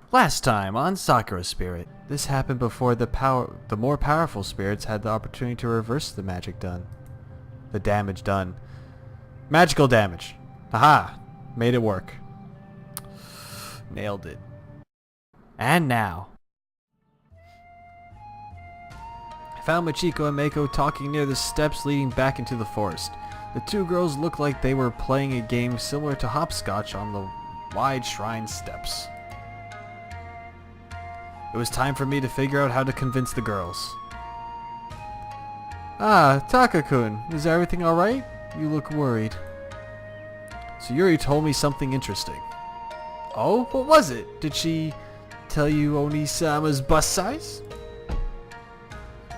Last time on Sakura Spirit. This happened before the more powerful spirits had the opportunity to reverse the magic done. The damage done. Magical damage. Haha. Made it work. Nailed it. And now. I found Michiko and Mako talking near the steps leading back into the forest. The two girls looked like they were playing a game similar to hopscotch on the wide shrine steps. It was time for me to figure out how to convince the girls. Ah, Taka-kun, is everything alright? You look worried. So Yuri told me something interesting. Oh, what was it? Did she tell you Oni-sama's bust size?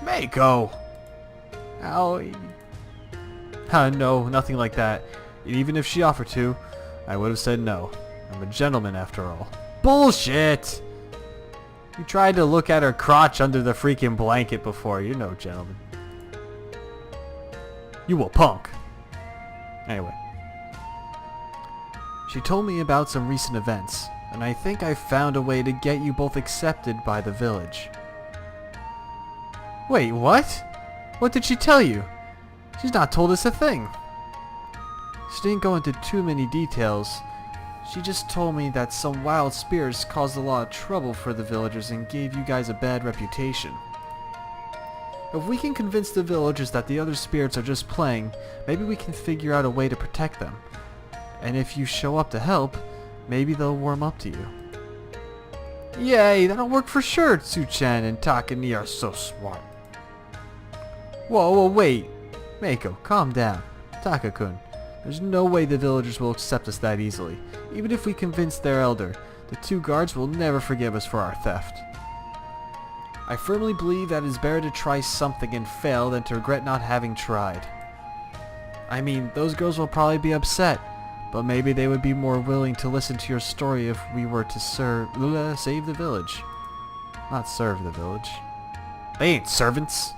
Mako! Owie. No, nothing like that. And even if she offered to, I would have said no. I'm a gentleman after all. Bullshit! You tried to look at her crotch under the freaking blanket before. You know, gentlemen. You a punk. Anyway. She told me about some recent events, and I think I found a way to get you both accepted by the village. Wait, what? What did she tell you? She's not told us a thing. She didn't go into too many details. She just told me that some wild spirits caused a lot of trouble for the villagers and gave you guys a bad reputation. If we can convince the villagers that the other spirits are just playing, maybe we can figure out a way to protect them. And if you show up to help, maybe they'll warm up to you. Yay, that'll work for sure. Tsuchan and Takani are so smart. Whoa, wait. Mako, calm down. Taka-kun, there's no way the villagers will accept us that easily. Even if we convince their elder, the two guards will never forgive us for our theft. I firmly believe that it is better to try something and fail than to regret not having tried. I mean, those girls will probably be upset, but maybe they would be more willing to listen to your story if we were to save the village. Not serve the village. They ain't servants.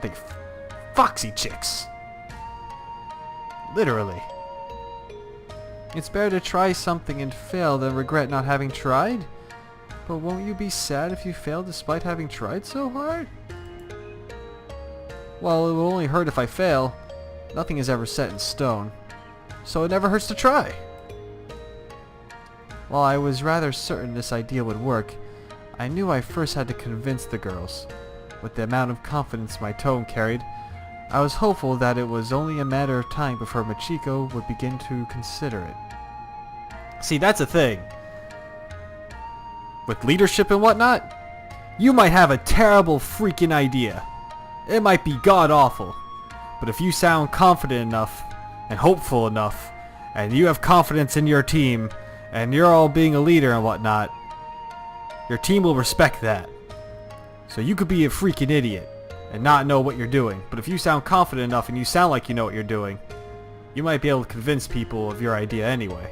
They foxy chicks. Literally. It's better to try something and fail than regret not having tried. But won't you be sad if you fail despite having tried so hard? Well, it will only hurt if I fail. Nothing is ever set in stone. So it never hurts to try. While I was rather certain this idea would work, I knew I first had to convince the girls. With the amount of confidence my tone carried, I was hopeful that it was only a matter of time before Michiko would begin to consider it. See, that's the thing. With leadership and whatnot, you might have a terrible freaking idea. It might be god-awful. But if you sound confident enough, and hopeful enough, and you have confidence in your team, and you're all being a leader and whatnot, your team will respect that. So you could be a freaking idiot and not know what you're doing, but if you sound confident enough and you sound like you know what you're doing, you might be able to convince people of your idea anyway.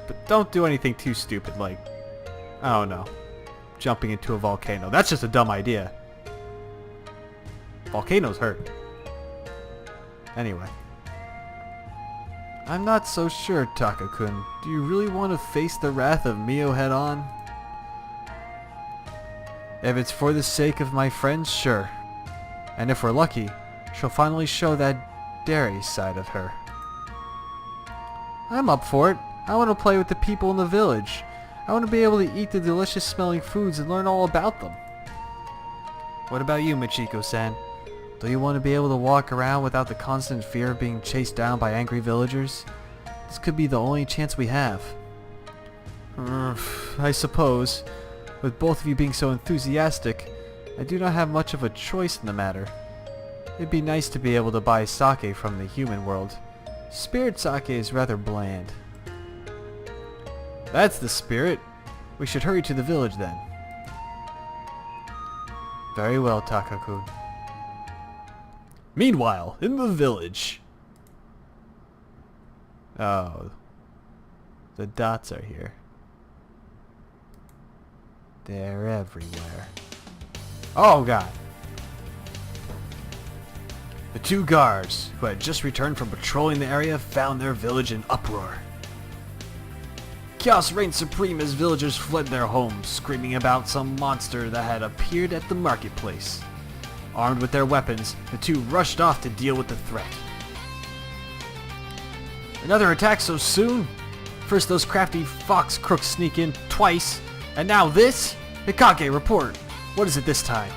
But don't do anything too stupid like, I don't know, jumping into a volcano. That's just a dumb idea. Volcanoes hurt. Anyway. I'm not so sure, Taka-kun. Do you really want to face the wrath of Mio head on? If it's for the sake of my friends, sure. And if we're lucky, she'll finally show that dairy side of her. I'm up for it. I want to play with the people in the village. I want to be able to eat the delicious smelling foods and learn all about them. What about you, Michiko-san? Do you want to be able to walk around without the constant fear of being chased down by angry villagers? This could be the only chance we have. I suppose. With both of you being so enthusiastic, I do not have much of a choice in the matter. It'd be nice to be able to buy sake from the human world. Spirit sake is rather bland. That's the spirit. We should hurry to the village then. Very well, Taka-kun. Meanwhile, in the village. Oh. The dots are here. They're everywhere. Oh god. The two guards, who had just returned from patrolling the area, found their village in uproar. Chaos reigned supreme as villagers fled their homes, screaming about some monster that had appeared at the marketplace. Armed with their weapons, the two rushed off to deal with the threat. Another attack so soon? First those crafty fox crooks sneak in twice, and now this? Hikage, report. What is it this time?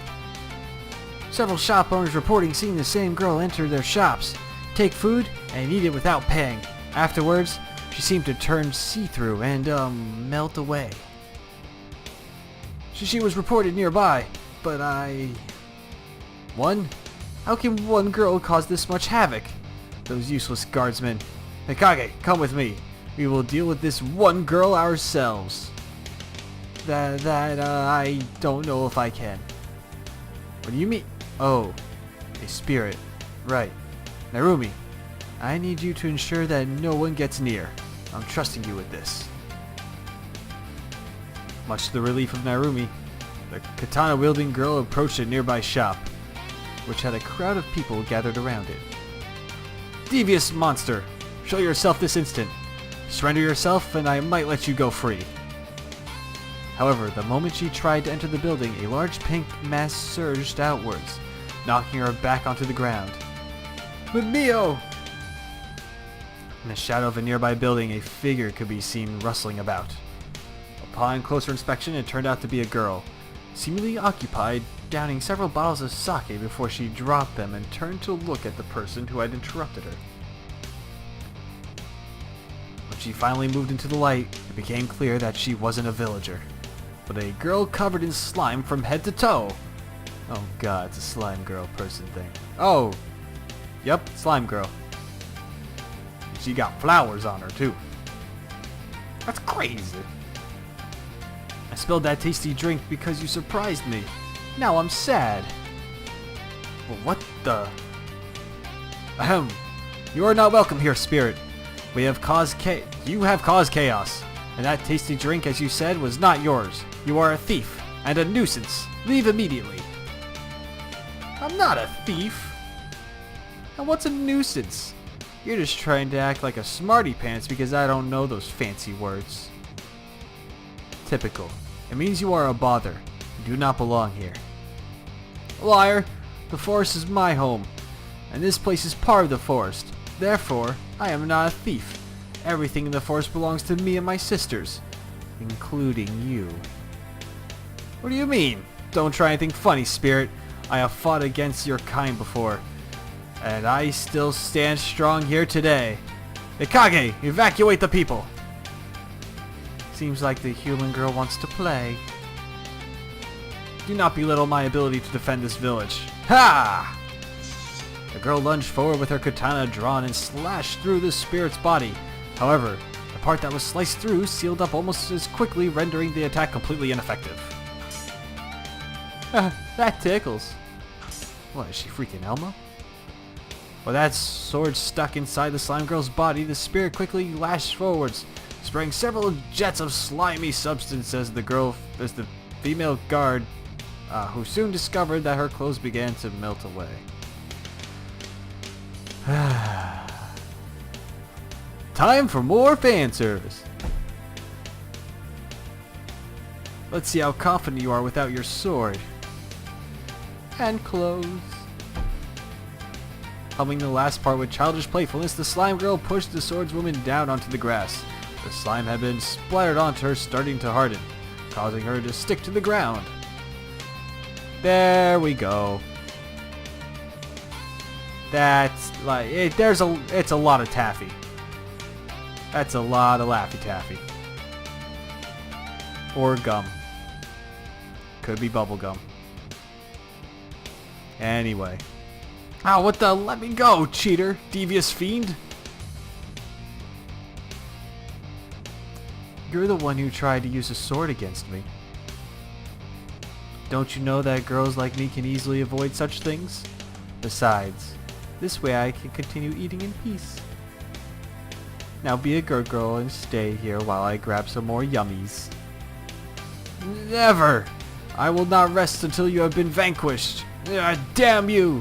Several shop owners reporting seeing the same girl enter their shops, take food, and eat it without paying. Afterwards, she seemed to turn see-through and, melt away. She was reported nearby, but One? How can one girl cause this much havoc? Those useless guardsmen. Hikage, come with me. We will deal with this one girl ourselves. I don't know if I can. What do you mean? Oh, a spirit. Right. Narumi, I need you to ensure that no one gets near. I'm trusting you with this. Much to the relief of Narumi, the katana-wielding girl approached a nearby shop, which had a crowd of people gathered around it. Devious monster! Show yourself this instant. Surrender yourself and I might let you go free. However, the moment she tried to enter the building, a large pink mass surged outwards, knocking her back onto the ground. Mio! In the shadow of a nearby building, a figure could be seen rustling about. Upon closer inspection, it turned out to be a girl, seemingly occupied downing several bottles of sake before she dropped them and turned to look at the person who had interrupted her. When she finally moved into the light, it became clear that she wasn't a villager, but a girl covered in slime from head to toe. Oh god, it's a slime girl person thing. Oh! Yep, slime girl. She got flowers on her too. That's crazy. I spilled that tasty drink because you surprised me. Now I'm sad. Well, what the? Ahem. You are not welcome here, spirit. You have caused chaos. And that tasty drink, as you said, was not yours. You are a thief and a nuisance. Leave immediately. I'm not a thief. And what's a nuisance? You're just trying to act like a smarty pants because I don't know those fancy words. Typical. It means you are a bother. You do not belong here. Liar! The forest is my home, and this place is part of the forest. Therefore, I am not a thief. Everything in the forest belongs to me and my sisters, including you. What do you mean? Don't try anything funny, spirit. I have fought against your kind before, and I still stand strong here today. Hikage, evacuate the people! Seems like the human girl wants to play. Do not belittle my ability to defend this village. Ha! The girl lunged forward with her katana drawn and slashed through the spirit's body. However, the part that was sliced through sealed up almost as quickly, rendering the attack completely ineffective. That tickles. What, is she freaking Elmo? With that sword stuck inside the slime girl's body, the spirit quickly lashed forwards, spraying several jets of slimy substance as the female guard, who soon discovered that her clothes began to melt away. Time for more fan service. Let's see how confident you are without your sword. And clothes. Humming the last part with childish playfulness, the slime girl pushed the swordswoman down onto the grass. The slime had been splattered onto her, starting to harden, causing her to stick to the ground. There we go. That's like it's a lot of taffy. That's a lot of Laffy Taffy. Or gum. Could be bubble gum. Anyway. Oh, what the? Let me go, cheater, devious fiend. You're the one who tried to use a sword against me. Don't you know that girls like me can easily avoid such things? Besides, this way I can continue eating in peace. Now be a good girl and stay here while I grab some more yummies. Never! I will not rest until you have been vanquished. Damn you!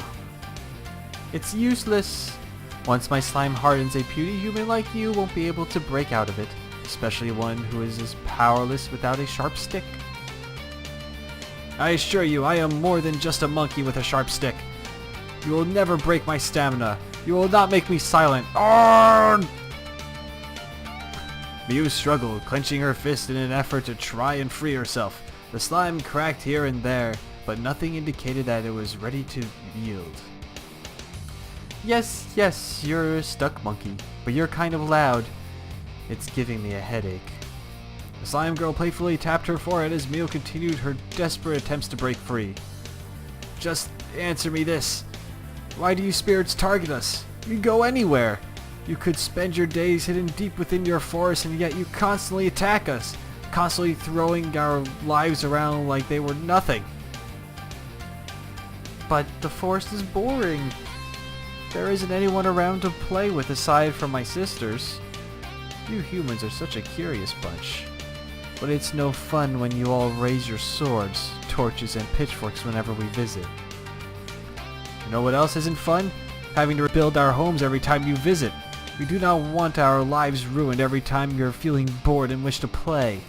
It's useless. Once my slime hardens, a puny human like you won't be able to break out of it. especially one who is as powerless without a sharp stick. I assure you, I am more than just a monkey with a sharp stick. You will never break my stamina. You will not make me silent. Arrgh! Miu struggled, clenching her fist in an effort to try and free herself. The slime cracked here and there, but nothing indicated that it was ready to yield. Yes, you're a stuck monkey, but you're kind of loud. It's giving me a headache. The slime girl playfully tapped her forehead as Miu continued her desperate attempts to break free. Just answer me this. Why do you spirits target us? You go anywhere. You could spend your days hidden deep within your forest, and yet you constantly attack us, constantly throwing our lives around like they were nothing. But the forest is boring. There isn't anyone around to play with aside from my sisters. You humans are such a curious bunch. But it's no fun when you all raise your swords, torches, and pitchforks whenever we visit. You know what else isn't fun? Having to rebuild our homes every time you visit. We do not want our lives ruined every time you're feeling bored and wish to play.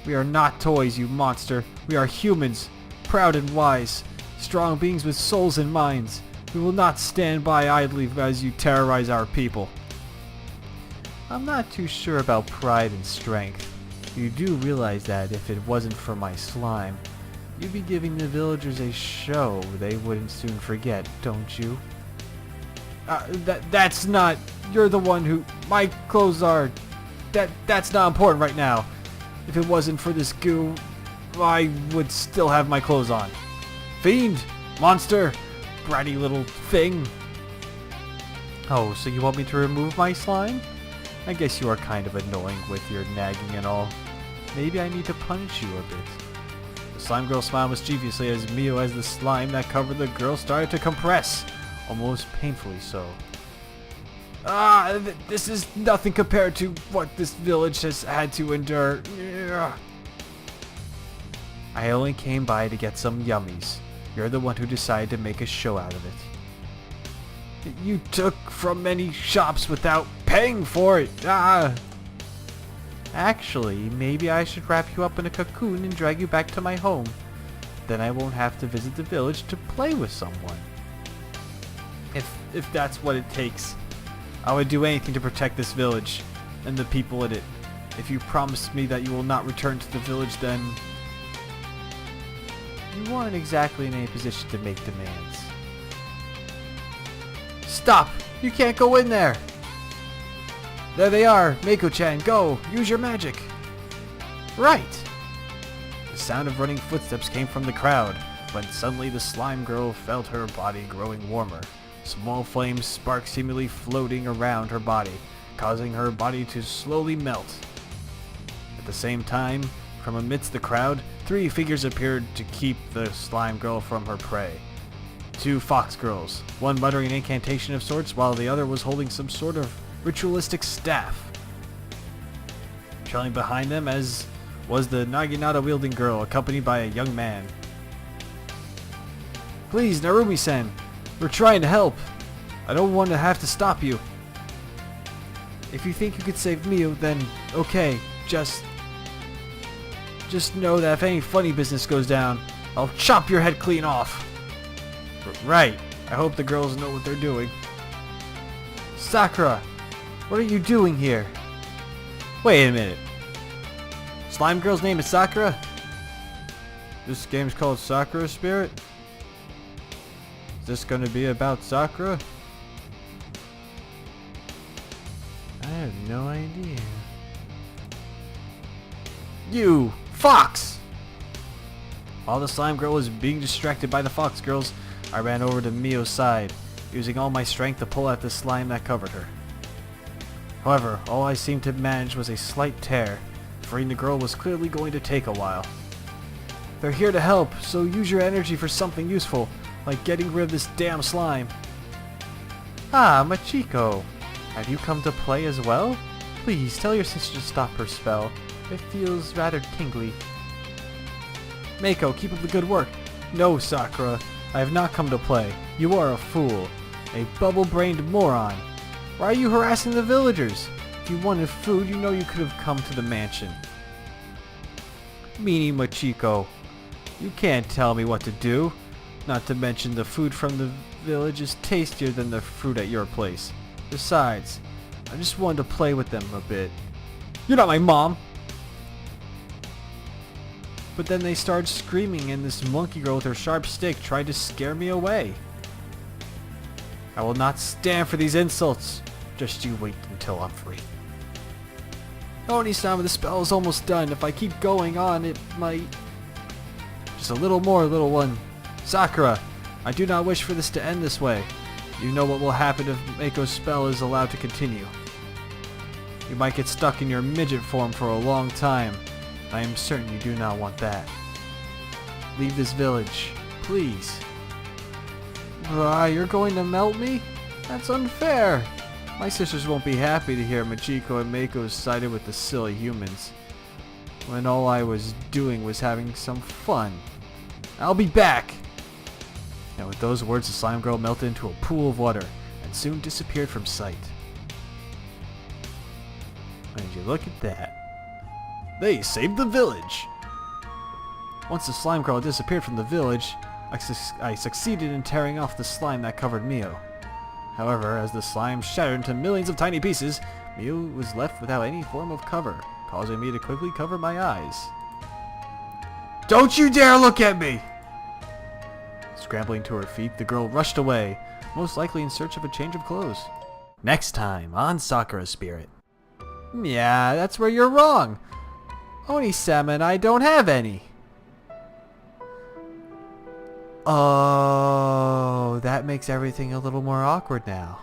We are not toys, you monster. We are humans, proud and wise, strong beings with souls and minds. We will not stand by idly as you terrorize our people. I'm not too sure about pride and strength. You do realize that if it wasn't for my slime, you'd be giving the villagers a show they wouldn't soon forget, don't you? That's not... You're the one who... My clothes are... That's not important right now. If it wasn't for this goo, I would still have my clothes on. Fiend! Monster! Bratty little thing! Oh, so you want me to remove my slime? I guess you are kind of annoying with your nagging and all. Maybe I need to punish you a bit. The slime girl smiled mischievously as Miu, as the slime that covered the girl started to compress, almost painfully so. This is nothing compared to what this village has had to endure. I only came by to get some yummies. You're the one who decided to make a show out of it. You took from many shops without paying for it. Actually, maybe I should wrap you up in a cocoon and drag you back to my home. Then I won't have to visit the village to play with someone. If that's what it takes. I would do anything to protect this village and the people in it. If you promise me that you will not return to the village, then... You aren't exactly in a position to make demands. Stop! You can't go in there! There they are! Mako-chan, go! Use your magic! Right! The sound of running footsteps came from the crowd, when suddenly the slime girl felt her body growing warmer. Small flames sparked seemingly floating around her body, causing her body to slowly melt. At the same time, from amidst the crowd, 3 figures appeared to keep the slime girl from her prey. 2 fox girls, one muttering an incantation of sorts while the other was holding some sort of ritualistic staff. Trailing behind them as was the naginata wielding girl, accompanied by a young man. Please, Narumi-san, we're trying to help. I don't want to have to stop you. If you think you could save Miu, then okay, just know that if any funny business goes down, I'll chop your head clean off. Right. I hope the girls know what they're doing. Sakura, what are you doing here? Wait a minute. Slime girl's name is Sakura? This game's called Sakura Spirit? Is this gonna be about Sakura? I have no idea. You! Fox! While the slime girl was being distracted by the fox girls, I ran over to Miu's side, using all my strength to pull out the slime that covered her. However, all I seemed to manage was a slight tear. Freeing the girl was clearly going to take a while. They're here to help, so use your energy for something useful, like getting rid of this damn slime. Ah, Machiko. Have you come to play as well? Please, tell your sister to stop her spell. It feels rather tingly. Mako, keep up the good work. No, Sakura. I have not come to play. You are a fool. A bubble-brained moron. Why are you harassing the villagers? If you wanted food, you know you could have come to the mansion. Meanie Machiko, you can't tell me what to do. Not to mention the food from the village is tastier than the fruit at your place. Besides, I just wanted to play with them a bit. You're not my mom! But then they started screaming and this monkey girl with her sharp stick tried to scare me away. I will not stand for these insults. Just you wait until I'm free. Oni-sama, the spell is almost done. If I keep going on, it might... Just a little more, little one. Sakura, I do not wish for this to end this way. You know what will happen if Mako's spell is allowed to continue. You might get stuck in your midget form for a long time. I am certain you do not want that. Leave this village, please. You're going to melt me? That's unfair. My sisters won't be happy to hear Machiko and Mako sided with the silly humans, when all I was doing was having some fun. I'll be back! And with those words, the slime girl melted into a pool of water and soon disappeared from sight. And you look at that. They saved the village! Once the slime girl disappeared from the village, I succeeded in tearing off the slime that covered Mio. However, as the slime shattered into millions of tiny pieces, Mio was left without any form of cover, causing me to quickly cover my eyes. Don't you dare look at me! Scrambling to her feet, the girl rushed away, most likely in search of a change of clothes. Next time on Sakura Spirit. Yeah, that's where you're wrong. Oni-sama and I don't have any. Oh, that makes everything a little more awkward now.